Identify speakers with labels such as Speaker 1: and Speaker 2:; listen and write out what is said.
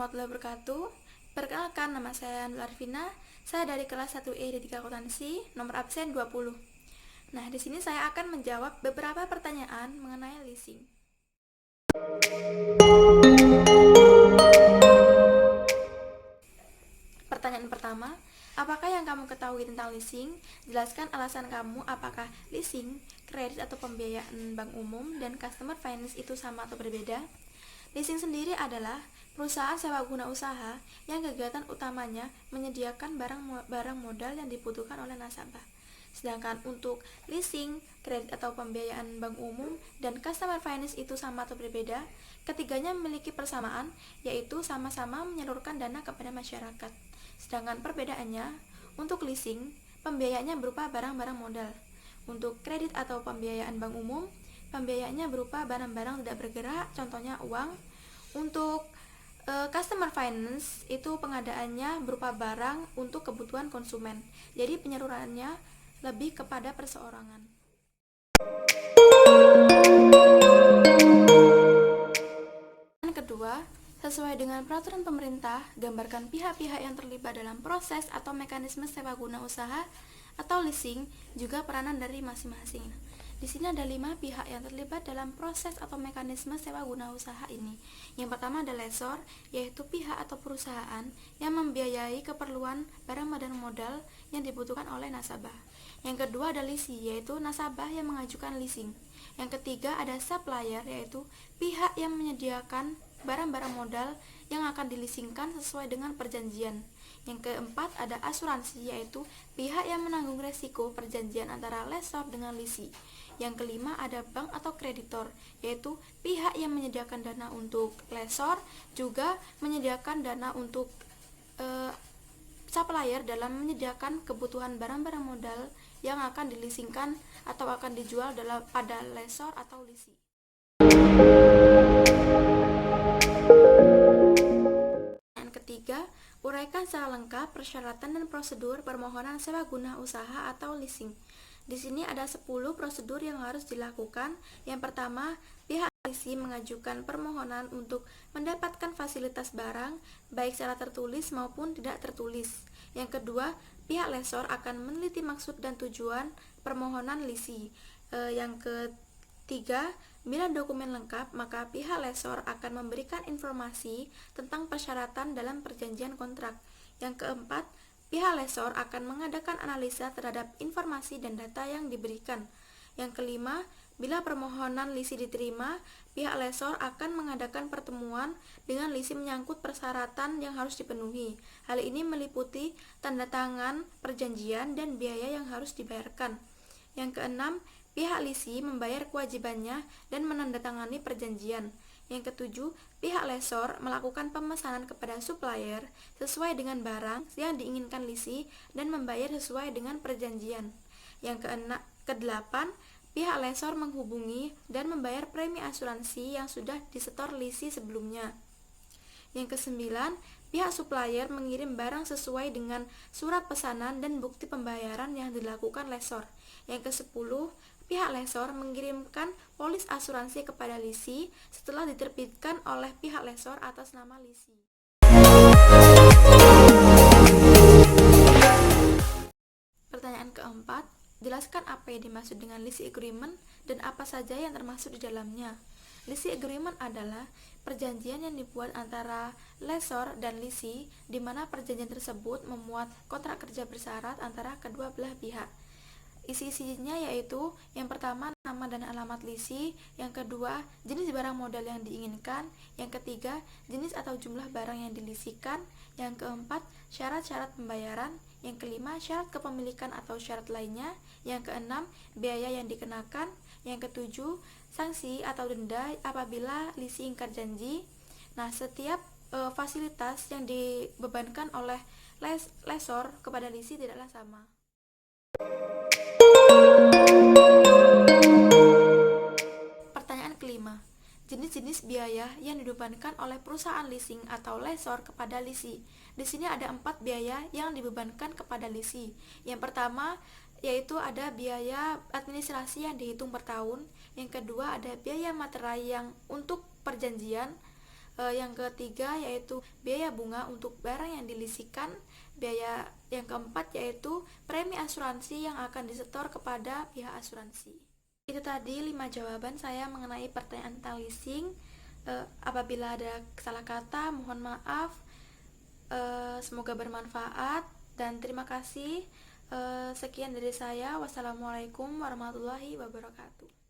Speaker 1: warahmatullahi wabarakatuh. Perkenalkan, nama saya Nur Arvina. Saya dari kelas 1E D3 Akuntansi, nomor absen 20. Nah, di sini saya akan menjawab beberapa pertanyaan mengenai leasing. Pertanyaan pertama, apakah yang kamu ketahui tentang leasing? Jelaskan alasan kamu apakah leasing, kredit atau pembiayaan bank umum, dan customer finance itu sama atau berbeda. Leasing sendiri adalah perusahaan sewa guna usaha yang kegiatan utamanya menyediakan barang modal yang dibutuhkan oleh nasabah. Sedangkan untuk leasing, kredit atau pembiayaan bank umum, dan customer finance itu sama atau berbeda, ketiganya memiliki persamaan, yaitu sama-sama menyalurkan dana kepada masyarakat. Sedangkan perbedaannya, untuk leasing, pembiayaannya berupa barang-barang modal. Untuk kredit atau pembiayaan bank umum, pembiayaannya berupa barang-barang tidak bergerak, contohnya uang. Untuk customer finance itu pengadaannya berupa barang untuk kebutuhan konsumen. Jadi penyalurannya lebih kepada perseorangan. Yang kedua, sesuai dengan peraturan pemerintah, gambarkan pihak-pihak yang terlibat dalam proses atau mekanisme sewa guna usaha atau leasing, juga peranan dari masing-masing. Di sini ada 5 pihak yang terlibat dalam proses atau mekanisme sewa guna usaha ini. Yang pertama ada lessor, yaitu pihak atau perusahaan yang membiayai keperluan barang dan modal yang dibutuhkan oleh nasabah. Yang kedua ada leasee, yaitu nasabah yang mengajukan leasing. Yang ketiga ada supplier, yaitu pihak yang menyediakan barang-barang modal yang akan dileasingkan sesuai dengan perjanjian. Yang keempat ada asuransi, yaitu pihak yang menanggung resiko perjanjian antara lessor dengan leasee. Yang kelima ada bank atau kreditor, yaitu pihak yang menyediakan dana untuk lessor, juga menyediakan dana untuk supplier dalam menyediakan kebutuhan barang-barang modal yang akan dileasingkan atau akan dijual pada lessor atau leasee. Yang ketiga, uraikan secara lengkap persyaratan dan prosedur permohonan sewa guna usaha atau leasing. Di sini ada 10 prosedur yang harus dilakukan. Yang pertama, pihak leasing mengajukan permohonan untuk mendapatkan fasilitas barang, baik secara tertulis maupun tidak tertulis. Yang kedua, pihak lessor akan meneliti maksud dan tujuan permohonan leasing. Yang ketiga, bila dokumen lengkap, maka pihak lessor akan memberikan informasi tentang persyaratan dalam perjanjian kontrak. Yang keempat, pihak lessor akan mengadakan analisa terhadap informasi dan data yang diberikan. Yang kelima, bila permohonan leasing diterima, pihak lessor akan mengadakan pertemuan dengan leasing menyangkut persyaratan yang harus dipenuhi. Hal ini meliputi tanda tangan perjanjian dan biaya yang harus dibayarkan. Yang keenam, pihak leasing membayar kewajibannya dan menandatangani perjanjian. Yang ketujuh, pihak lessor melakukan pemesanan kepada supplier sesuai dengan barang yang diinginkan leasing dan membayar sesuai dengan perjanjian. Yang kedelapan, pihak lessor menghubungi dan membayar premi asuransi yang sudah disetor leasing sebelumnya. Yang kesembilan, pihak supplier mengirim barang sesuai dengan surat pesanan dan bukti pembayaran yang dilakukan lessor. Yang kesepuluh, pihak lessor mengirimkan polis asuransi kepada leasing setelah diterbitkan oleh pihak lessor atas nama leasing. Pertanyaan keempat, jelaskan apa yang dimaksud dengan leasing agreement dan apa saja yang termasuk di dalamnya. Leasing agreement adalah perjanjian yang dibuat antara lessor dan leasing, di mana perjanjian tersebut memuat kontrak kerja bersyarat antara kedua belah pihak. Isi-isinya yaitu yang pertama nama dan alamat leasing, yang kedua jenis barang modal yang diinginkan, yang ketiga jenis atau jumlah barang yang dileasingkan, yang keempat syarat-syarat pembayaran, yang kelima syarat kepemilikan atau syarat lainnya, yang keenam biaya yang dikenakan, yang ketujuh sanksi atau denda apabila leasing ingkar janji. Nah, setiap fasilitas yang dibebankan oleh lessor kepada leasing tidaklah sama. Pertanyaan kelima, jenis-jenis biaya yang dibebankan oleh perusahaan leasing atau lessor kepada leasing. Di sini ada 4 biaya yang dibebankan kepada leasing. Yang pertama yaitu ada biaya administrasi yang dihitung per tahun. Yang kedua ada biaya materai yang untuk perjanjian. Yang ketiga yaitu biaya bunga untuk barang yang dilisikan. Biaya yang keempat yaitu premi asuransi yang akan disetor kepada pihak asuransi. Itu tadi 5 jawaban saya mengenai pertanyaan tentang leasing. Apabila ada salah kata, mohon maaf. Semoga bermanfaat dan terima kasih. Sekian dari saya. Wassalamualaikum warahmatullahi wabarakatuh.